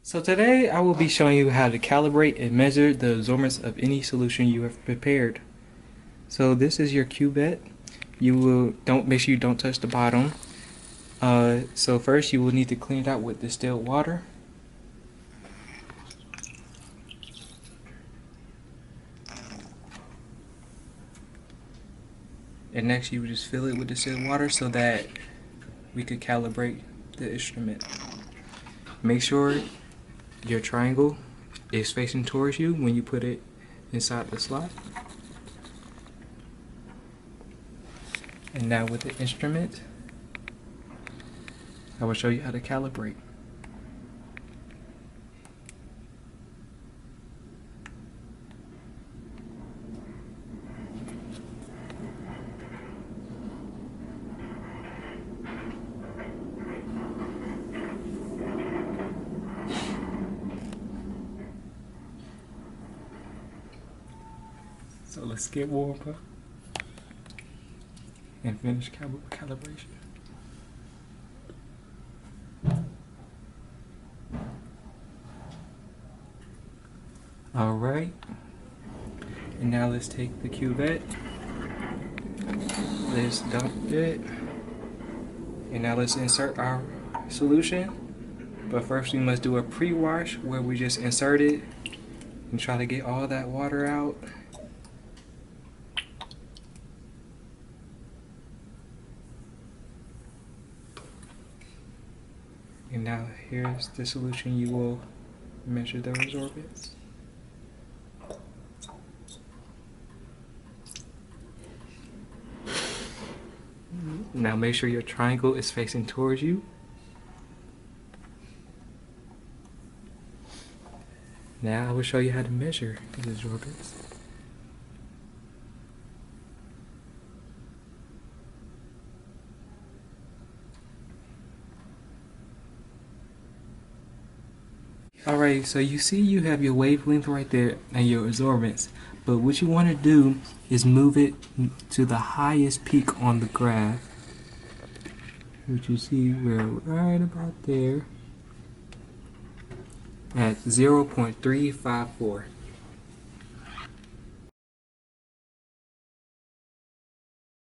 So today I will be showing you how to calibrate and measure the absorbance of any solution you have prepared. So this is your cuvette. Don't make sure you don't touch the bottom. So first you will need to clean it out with distilled water. And next you will just fill it with distilled water so that we could calibrate the instrument. Make sure your triangle is facing towards you when you put it inside the slot. And now with the instrument, I will show you how to calibrate. So let's get warmed up and finish calibration. Alright, and now let's take the cuvette, let's dump it, and now let's insert our solution. But first we must do a pre-wash where we just insert it and try to get all that water out. And now here's the solution you will measure the absorbance. Now make sure your triangle is facing towards you. Now I will show you how to measure the absorbance. Alright, so you see you have your wavelength right there and your absorbance, but what you want to do is move it to the highest peak on the graph, which you see we're right about there at 0.354.